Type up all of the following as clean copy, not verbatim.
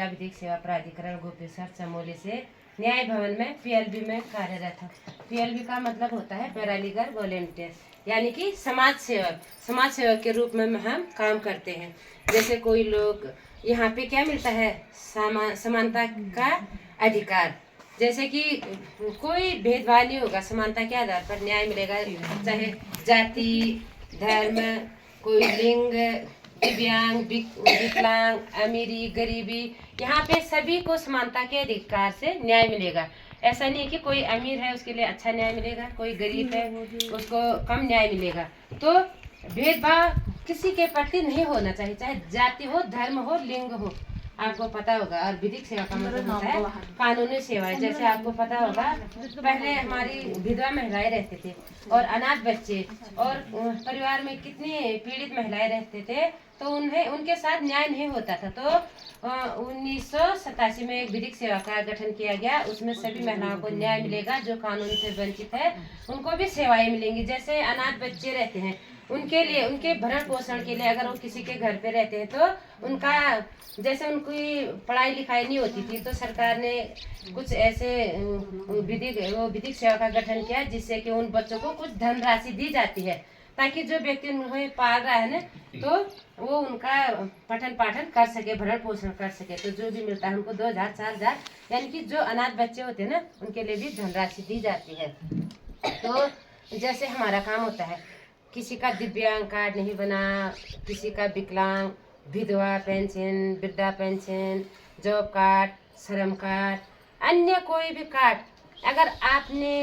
जिला विधिक सेवा प्राधिकरण गोपेश्वर चमोली से न्याय भवन में पीएलबी में कार्यरत हूँ। पीएलबी का मतलब होता है पैरालीगल वॉलेंटियर, यानी कि समाज सेवक के रूप में हम काम करते हैं। जैसे कोई लोग यहाँ पे क्या मिलता है, समानता का अधिकार, जैसे कि कोई भेदभाव नहीं होगा, समानता के आधार पर न्याय मिलेगा, चाहे जाति, धर्म, कोई लिंग, दिव्यांग, विकलांग, अमीरी, गरीबी, यहाँ पे सभी को समानता के अधिकार से न्याय मिलेगा। ऐसा नहीं है कि कोई अमीर है उसके लिए अच्छा न्याय मिलेगा, कोई गरीब है उसको कम न्याय मिलेगा। तो भेदभाव किसी के प्रति नहीं होना चाहिए, चाहे जाति हो, धर्म हो, लिंग हो, आपको पता होगा। और विधिक सेवा का मतलब होता है कानूनी सेवाएं। जैसे आपको पता होगा पहले हमारी विधवा महिलाएं रहते थे और अनाथ बच्चे और परिवार में कितनी पीड़ित महिलाएं रहते थे, तो उन्हें उनके साथ न्याय नहीं होता था। तो 1987 में एक विधिक सेवा का गठन किया गया, उसमें सभी महिलाओं को न्याय मिलेगा। जो कानून से वंचित है उनको भी सेवाएं मिलेंगी। जैसे अनाथ बच्चे रहते हैं, उनके लिए, उनके भरण पोषण के लिए अगर वो किसी के घर पे रहते हैं तो उनका, जैसे उनकी पढ़ाई लिखाई नहीं होती थी, तो सरकार ने कुछ ऐसे विधिक सेवा का गठन किया जिससे कि उन बच्चों को कुछ धनराशि दी जाती है, ताकि जो व्यक्ति उन्हें पाल रहा है ना, तो वो उनका पठन पाठन कर सके, भरण पोषण कर सके। तो जो भी मिलता है उनको 2000 4000, यानी कि जो अनाथ बच्चे होते हैं ना, उनके लिए भी धनराशि दी जाती है। तो जैसे हमारा काम होता है, किसी का दिव्यांग कार्ड नहीं बना, किसी का विकलांग, विधवा पेंशन, वृद्धा पेंशन, जॉब कार्ड, श्रम कार्ड, अन्य कोई भी कार्ड, अगर आपने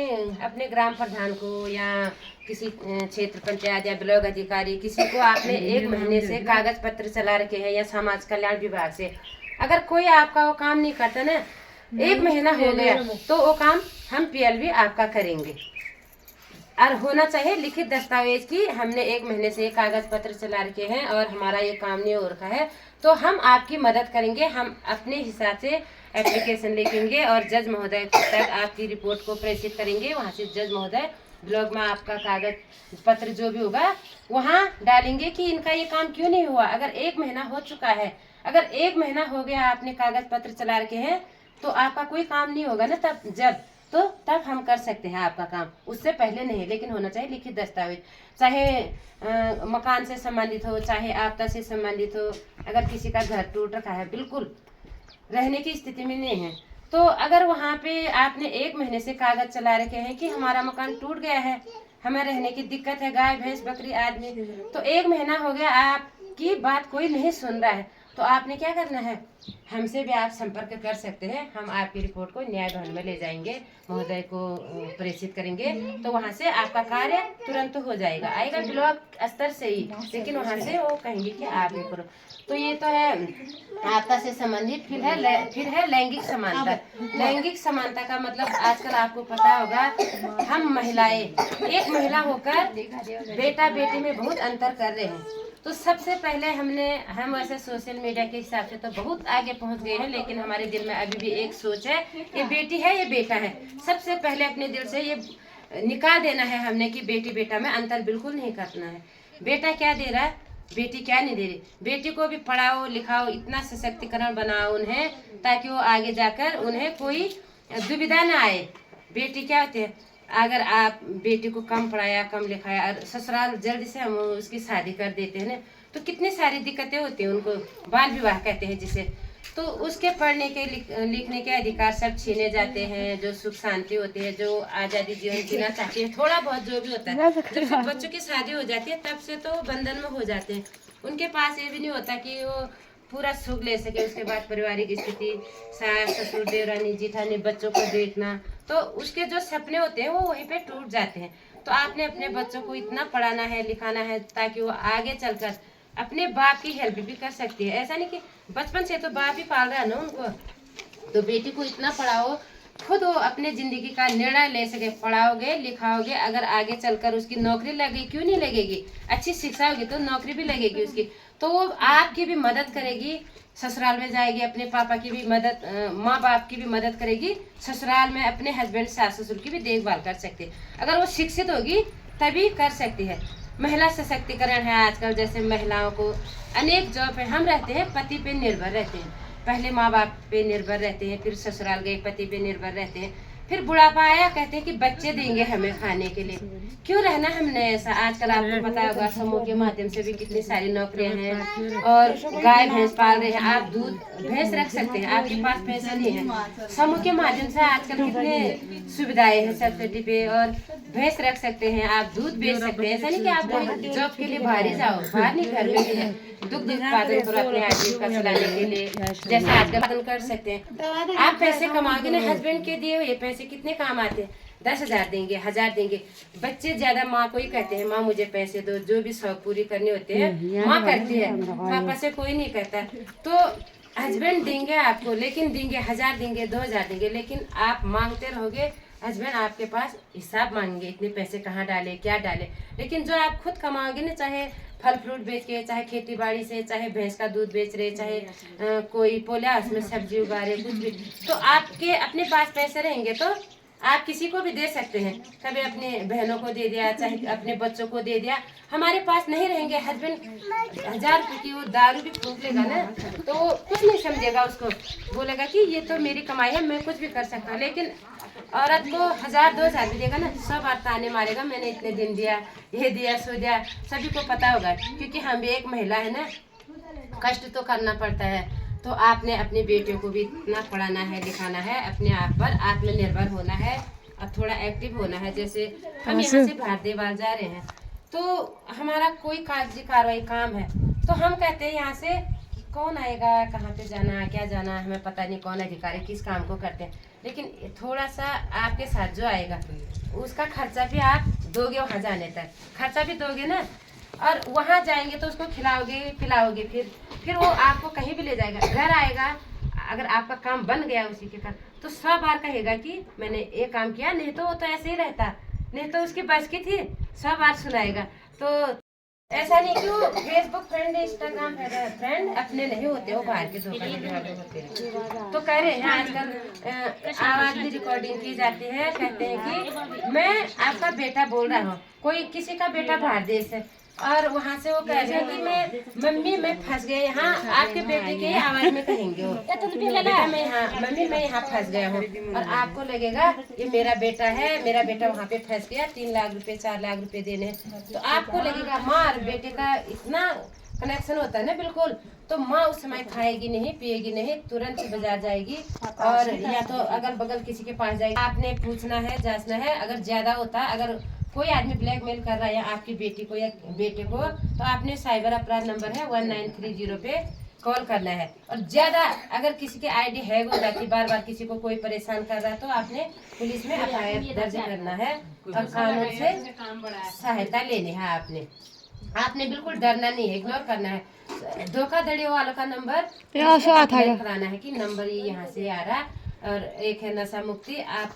अपने ग्राम प्रधान को या किसी क्षेत्र पंचायत या ब्लॉक अधिकारी, किसी को आपने 1 महीने से कागज पत्र चला रखे हैं या समाज कल्याण विभाग से, अगर कोई आपका वो काम नहीं करता ना, 1 महीना हो गया, तो वो काम हम पीएलबी आपका करेंगे। और होना चाहिए लिखित दस्तावेज की हमने 1 महीने से कागज पत्र चला रखे हैं और हमारा ये काम नहीं हो रखा है, तो हम आपकी मदद करेंगे। हम अपने हिसाब से एप्लीकेशन लिखेंगे और जज महोदय तक आपकी रिपोर्ट को प्रेषित करेंगे। वहाँ से जज महोदय ब्लॉग में आपका कागज पत्र जो भी होगा वहाँ डालेंगे कि इनका ये काम क्यों नहीं हुआ। अगर 1 महीना हो चुका है, अगर 1 महीना हो गया आपने कागज पत्र चला रखे हैं, तो आपका कोई काम नहीं होगा ना, तब हम कर सकते हैं आपका काम, उससे पहले नहीं। लेकिन होना चाहिए लिखित दस्तावेज, चाहे मकान से संबंधित हो, चाहे आपदा से संबंधित हो। अगर किसी का घर टूट रखा है, बिल्कुल रहने की स्थिति में नहीं है, तो अगर वहाँ पे आपने 1 महीने से कागज चला रखे हैं कि हमारा मकान टूट गया है, हमें रहने की दिक्कत है, गाय भैंस बकरी आदमी, तो 1 महीना हो गया, आपकी बात कोई नहीं सुन रहा है, तो आपने क्या करना है, हमसे भी आप संपर्क कर सकते हैं। हम आपकी रिपोर्ट को न्याय भवन में ले जाएंगे, महोदय को प्रेषित करेंगे, तो वहाँ से आपका कार्य तुरंत हो जाएगा, आएगा ब्लॉक स्तर से ही, लेकिन वहाँ से वो कहेंगे कि आप ये करो। तो ये तो है आपदा से संबंधित। फिर है लैंगिक समानता। लैंगिक समानता का मतलब आजकल आपको पता होगा, हम महिलाएं, एक महिला होकर बेटा बेटी में बहुत अंतर कर रहे हैं। तो सबसे पहले हम वैसे सोशल मीडिया के हिसाब से तो बहुत आगे पहुंच गए हैं, लेकिन हमारे दिल में अभी भी एक सोच है, ये बेटी है ये बेटा है। सबसे पहले अपने दिल से ये निकाल देना है हमने कि बेटी बेटा में अंतर बिल्कुल नहीं करना है। बेटा क्या दे रहा है, बेटी क्या नहीं दे रही। बेटी को भी पढ़ाओ लिखाओ, इतना सशक्तिकरण बनाओ उन्हें, ताकि वो आगे जाकर उन्हें कोई दुविधा न आए। बेटी क्या होती है, अगर आप बेटी को कम पढ़ाया कम लिखाया और ससुराल जल्दी से हम उसकी शादी कर देते हैं ना, तो कितनी सारी दिक्कतें होती हैं, उनको बाल विवाह कहते हैं जिसे, तो उसके पढ़ने के लिखने के अधिकार सब छीने जाते हैं। जो सुख शांति होती है, जो आज़ादी जीवन जीना चाहती है, थोड़ा बहुत जो भी होता है, जब बच्चों की शादी हो जाती है तब से तो बंधन में हो जाते हैं। उनके पास ये भी नहीं होता कि वो पूरा सुख ले सके। उसके बाद पारिवारिक स्थिति, सास ससुर देवरानी जेठानी, बच्चों को देखना, तो उसके जो सपने होते हैं वो वहीं पे टूट जाते हैं। तो आपने अपने बच्चों को इतना पढ़ाना है लिखाना है ताकि वो आगे चलकर अपने बाप की हेल्प भी कर सकती है। ऐसा नहीं कि बचपन से तो बाप ही पाल रहा है ना उनको, तो बेटी को इतना पढ़ाओ खुद वो अपने जिंदगी का निर्णय ले सके। पढ़ाओगे लिखाओगे, अगर आगे चलकर उसकी नौकरी लगेगी, क्यों नहीं लगेगी, अच्छी शिक्षा होगी तो नौकरी भी लगेगी उसकी, तो वो आपकी भी मदद करेगी। ससुराल में जाएगी, अपने पापा की भी मदद, माँ बाप की भी मदद करेगी। ससुराल में अपने हस्बैंड सास ससुर की भी देखभाल कर सकती है। अगर वो शिक्षित होगी तभी कर सकती है। महिला सशक्तिकरण है आजकल, जैसे महिलाओं को अनेक जॉब पे हम रहते हैं, पति पे निर्भर रहते हैं। पहले माँ बाप पे निर्भर रहते हैं, फिर ससुराल गए पति पे निर्भर रहते हैं, फिर बुढ़ापा आया कहते हैं कि बच्चे देंगे हमें खाने के लिए। क्यों रहना हमने ऐसा? आजकल आपको पता होगा समूह के माध्यम से भी कितनी सारी नौकरियां हैं और गाय भैंस पाल रहे हैं। आप दूध भैंस रख सकते हैं, आपके पास पैसा नहीं है, समूह के माध्यम से आजकल कितने सुविधाएं हैं सब्सिडी पे, और भैंस रख सकते हैं, आप दूध बेच सकते हैं। ऐसा नहीं कि आप कोई जॉब के लिए बाहर ही जाओ, बाहर नहीं, घर में भी है, दुग्ध उत्पादन करो अपने आजीविका चलाने के लिए, जैसे आजकल उत्पादन कर सकते हैं। आप पैसे कमाओगे ना, हस्बैंड के दिए हुए पैसे कितने काम आते हैं, 10,000 देंगे, 1,000 देंगे। बच्चे ज्यादा माँ को ही कहते हैं, माँ मुझे पैसे दो, जो भी शौक पूरी करनी होती है माँ करती है, पापा से कोई नहीं कहता। तो हस्बैंड देंगे आपको, लेकिन देंगे 1,000 देंगे, 2,000 देंगे, लेकिन आप मांगते रहोगे, हस्बैंड आपके पास हिसाब मांगेंगे, इतने पैसे कहाँ डाले, क्या डाले। लेकिन जो आप खुद कमाओगे ना, चाहे फल फ्रूट बेच के, चाहे खेती बाड़ी से, चाहे भैंस का दूध बेच रहे, चाहे कोई पोला उसमें सब्जी उगा रहे, कुछ भी, तो आपके अपने पास पैसे रहेंगे तो आप किसी को भी दे सकते हैं। कभी अपने बहनों को दे दिया, चाहे अपने बच्चों को दे दिया। हमारे पास नहीं रहेंगे, हस्बैंड 1,000 रुपये की वो दारू भी फूंक लेगा ना, तो वो कुछ नहीं समझेगा, उसको बोलेगा कि ये तो मेरी कमाई है, मैं कुछ भी कर सकता हूँ। लेकिन औरत को 1,000 2,000 भी देगा ना, सब बात ताने मारेगा, मैंने इतने दिन दिया, ये दिया, सो दिया, सभी को पता होगा, क्योंकि हम भी एक महिला है ना, कष्ट तो करना पड़ता है। तो आपने अपनी बेटियों को भी इतना पढ़ाना है, लिखाना है, अपने आप पर आत्मनिर्भर होना है और थोड़ा एक्टिव होना है। जैसे हम यहाँ से भारदेवाल जा रहे हैं, तो हमारा कोई कागजी कार्रवाई काम है, तो हम कहते हैं यहाँ से कौन आएगा, कहाँ पे जाना, क्या जाना, हमें पता नहीं, कौन अधिकारी किस काम को करते हैं। लेकिन थोड़ा सा आपके साथ जो आएगा उसका खर्चा भी आप दोगे, वहाँ जाने तक खर्चा भी दोगे ना, और वहाँ जाएंगे तो उसको खिलाओगे पिलाओगे, फिर वो आपको कहीं भी ले जाएगा, घर आएगा, अगर आपका काम बन गया उसी के कारण, तो 100 बार कहेगा कि मैंने ये काम किया, नहीं तो वो तो ऐसे ही रहता, नहीं तो उसकी बस की थी, 100 बार सुनाएगा। तो ऐसा नहीं कि वो फेसबुक फ्रेंड, इंस्टाग्राम फ्रेंड अपने नहीं होते, वो बाहर के धोखा देने वाले होते हैं। तो कह रहे हैं आजकल आवाज में रिकॉर्डिंग की जाती है, कहते हैं कि मैं आपका बेटा बोल रहा हूँ, कोई किसी का बेटा बाहर देश है, और वहाँ से वो कह रहे हैं कि मम्मी मैं फंस गए यहाँ, आपके बेटे के आवाज में कहेंगे वो, बेटा मैं यहाँ, मम्मी मैं यहाँ फंस गया हूँ, और आपको लगेगा ये मेरा बेटा है, मेरा बेटा वहाँ पे फंस गया, 3 लाख रुपए 4 लाख रुपए देने, तो आपको लगेगा माँ और बेटे का इतना कनेक्शन होता है ना, बिल्कुल। तो माँ उस समय खाएगी नहीं, पिएगी नहीं, तुरंत बाजार जाएगी, और या तो अगल बगल किसी के पास जाएगी। आपने पूछना है, जांचना है, अगर ज्यादा होता है, अगर कोई आदमी ब्लैकमेल कर रहा है आपकी बेटी को या बेटे को, तो आपने साइबर अपराध नंबर है 1930 पे कॉल करना है। और ज्यादा अगर किसी की आईडी हैक हो जाती, बार बार किसी को कोई परेशान कर रहा है, तो आपने पुलिस में एफआईआर दर्ज करना है और कानून से सहायता लेनी है। आपने बिल्कुल डरना नहीं है, इग्नोर करना है। धोखाधड़ी वालों का नंबर कराना है कि नंबर ये यहाँ से आ रहा, और एक है नशा मुक्ति। आप